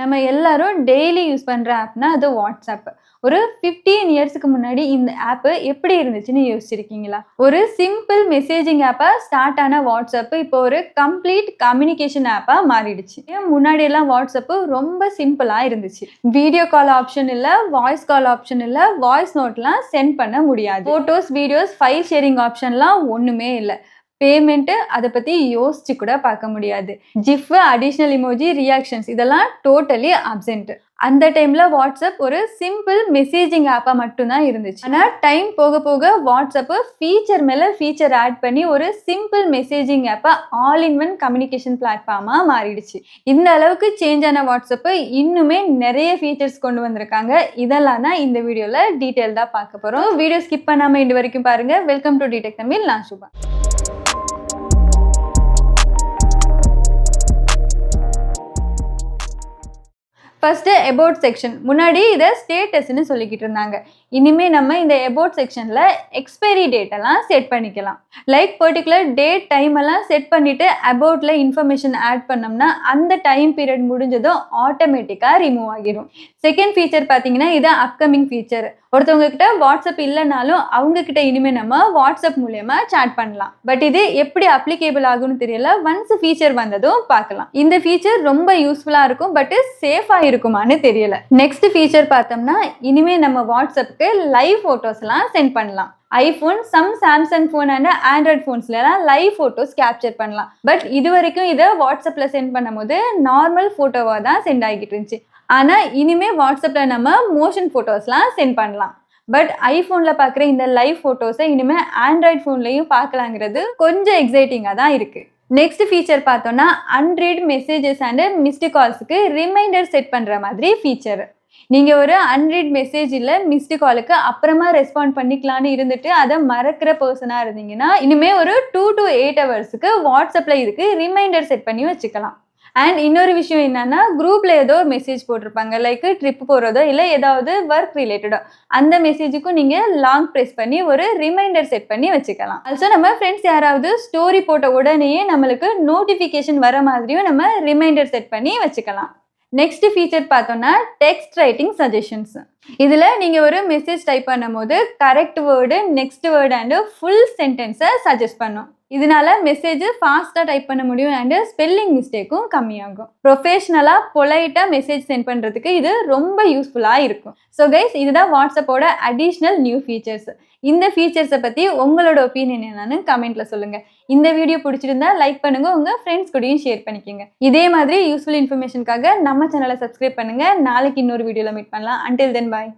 நம்ம எல்லாரும் daily use பண்ற ஆப்னா அது வாட்ஸ்அப். ஒரு 15 இயர்ஸ்க்கு முன்னாடி இந்த ஆப் எப்படி இருந்துச்சுன்னு யோசிச்சிருக்கீங்களா? ஒரு சிம்பிள் மெசேஜிங் ஆப்பா ஸ்டார்ட் ஆன வாட்ஸ்அப் இப்போ ஒரு கம்ப்ளீட் கம்யூனிகேஷன் ஆப்பா மாறிடுச்சு. முன்னாடி எல்லாம் வாட்ஸ்அப் ரொம்ப சிம்பிளா இருந்துச்சு. வீடியோ கால் ஆப்ஷன் இல்ல, வாய்ஸ் கால் ஆப்ஷன் இல்ல, வாய்ஸ் நோட்லாம் சென்ட் பண்ண முடியாது. போட்டோஸ், வீடியோஸ், ஃபைல் ஷேரிங் ஆப்ஷன்லாம் ஒண்ணுமே இல்ல. பேமெண்ட் அதை பத்தி யோசிச்சு கூட பார்க்க முடியாது. ஜிஃப், அடிஷனல் இமோஜி, ரியாக்ஷன்ஸ் இதெல்லாம் டோட்டலி அப்சென்ட். அந்த டைம்ல வாட்ஸ்அப் ஒரு சிம்பிள் மெசேஜிங் ஆப்பா மட்டும்தான் இருந்துச்சு. ஆனா டைம் போக போக வாட்ஸ்அப் ஃபீச்சர் மேல ஃபீச்சர் ஆட் பண்ணி ஒரு சிம்பிள் மெசேஜிங் ஆப்பா ஆல் இன் ஒன் கம்யூனிகேஷன் பிளாட்ஃபார்மா மாறிடுச்சு. இந்த அளவுக்கு சேஞ்ச் ஆன வாட்ஸ்அப் இன்னுமே நிறைய ஃபீச்சர்ஸ் கொண்டு வந்திருக்காங்க. இதெல்லாம் தான் இந்த வீடியோல டீடைல்டா பார்க்க போறோம். வீடியோ ஸ்கிப் பண்ணாம இது வரைக்கும் பாருங்க. வெல்கம் டு டிடெக் தமிழ். நான் சுபா. First about section. முன்னாடி இதை ஸ்டேட்டஸ்ன்னு சொல்லிக்கிட்டு இருந்தாங்க. இனிமே நம்ம இந்த அபவுட் செக்ஷன்ல எக்ஸ்பைரி டேட் எல்லாம் செட் பண்ணிக்கலாம். லைக் பர்டிகுலர் டேட், டைம் எல்லாம் செட் பண்ணிட்டு அபவுட்ல இன்ஃபர்மேஷன் ஆட் பண்ணோம்னா அந்த டைம் பீரியட் முடிஞ்சதும் ஆட்டோமேட்டிக்கா ரிமூவ் ஆகிடும். செகண்ட் ஃபீச்சர் பார்த்தீங்கன்னா இது அப்கமிங் ஃபீச்சர். ஒருத்தவங்க கிட்ட வாட்ஸ்அப் இல்லைனாலும் அவங்க கிட்ட இனிமே நம்ம வாட்ஸ்அப் மூலமா சாட் பண்ணலாம். பட் இது எப்படி அப்ளிகேபிள் ஆகும்னு தெரியல. ஒன்ஸ் ஃபீச்சர் வந்ததும் பார்க்கலாம். இந்த ஃபீச்சர் ரொம்ப யூஸ்ஃபுல்லா இருக்கும், பட் சேஃபா இருக்குமான்னு தெரியல. நெக்ஸ்ட் ஃபீச்சர் பார்த்தோம்னா இனிமே நம்ம வாட்ஸ்அப்புக்கு லைவ் போட்டோஸ் எல்லாம் சென்ட் பண்ணலாம். IPhone, Samsung phone and Android போன்ஸ்ல எல்லாம் லைவ் போட்டோஸ் கேப்சர் பண்ணலாம். பட் இது வரைக்கும் இதை வாட்ஸ்அப்ல சென்ட் பண்ணும்போது நார்மல் போட்டோவா தான் சென்ட் ஆகிட்டு இருந்துச்சு. ஆனா இனிமே வாட்ஸ்அப்ல நம்ம மோஷன் போட்டோஸ்லாம் சென்ட் பண்ணலாம். பட் ஐபோன்ல பாக்குற இந்த லைவ் போட்டோஸை இனிமே ஆண்ட்ராய்ட் போன்லயும் பார்க்கலாங்கிறது கொஞ்சம் எக்ஸைட்டிங்கா தான் இருக்கு. நெக்ஸ்ட் ஃபீச்சர் பார்த்தோம்னா அன்ரீட் மெசேஜஸ் அண்ட் மிஸ்டு கால்ஸுக்கு ரிமைண்டர் செட் பண்ற மாதிரி ஃபீச்சர். நீங்க ஒரு அன்ரீட் மெசேஜ் இல்ல மிஸ்டு காலுக்கு அப்புறமா ரெஸ்பாண்ட் பண்ணிக்கலாம்னு இருந்துட்டு அதை மறக்கிற பர்சனா இருந்தீங்கன்னா இனிமே ஒரு 2 to 8 ஹவர்ஸுக்கு வாட்ஸ்அப்ல இதுக்கு ரிமைண்டர் செட் பண்ணி வச்சுக்கலாம். அண்ட் இன்னொரு விஷயம் என்னன்னா, குரூப்ல ஏதோ ஒரு மெசேஜ் போட்டிருப்பாங்க, லைக் ட்ரிப் போறதோ இல்லை ஏதாவது ஒர்க் ரிலேட்டடோ, அந்த மெசேஜுக்கும் நீங்க லாங் ப்ரெஸ் பண்ணி ஒரு ரிமைண்டர் செட் பண்ணி வச்சுக்கலாம். ஆல்சோ நம்ம ஃப்ரெண்ட்ஸ் யாராவது ஸ்டோரி போட்ட உடனேயே நம்மளுக்கு நோட்டிஃபிகேஷன் வர மாதிரியும் நம்ம ரிமைண்டர் செட் பண்ணி வச்சுக்கலாம். நெக்ஸ்ட் ஃபீச்சர் பார்த்தோம்னா டெக்ஸ்ட் ரைட்டிங் சஜஷன்ஸ். இதுல நீங்க ஒரு மெசேஜ் டைப் பண்ணும் போது correct word, next word and full சென்டென்ஸை சஜஸ்ட் பண்ணும். இதனால மெசேஜ் ஃபாஸ்டா டைப் பண்ண முடியும் அண்ட் ஸ்பெல்லிங் மிஸ்டேக்கும் கம்மியாகும். ப்ரொஃபஷனலா பொலைட்டா மெசேஜ் சென்ட் பண்றதுக்கு இது ரொம்ப யூஸ்ஃபுல்லா இருக்கும். ஸோ கைஸ், இதுதான் வாட்ஸ்அப்போட அடிஷ்னல் நியூ ஃபீச்சர்ஸ். இந்த ஃபீச்சர்ஸை பத்தி உங்களோட ஒப்பீனியன் என்னன்னு கமெண்ட்ல சொல்லுங்க. இந்த வீடியோ பிடிச்சிருந்தா லைக் பண்ணுங்க, உங்க ஃப்ரெண்ட்ஸ் கூடயும் ஷேர் பண்ணிக்கோங்க. இதே மாதிரி யூஸ்ஃபுல் இன்ஃபர்மேஷனுக்காக நம்ம சேனலை சப்ஸ்கிரைப் பண்ணுங்க. நாளைக்கு இன்னொரு வீடியோல மீட் பண்ணலாம். அன்டில் தென் பாய்.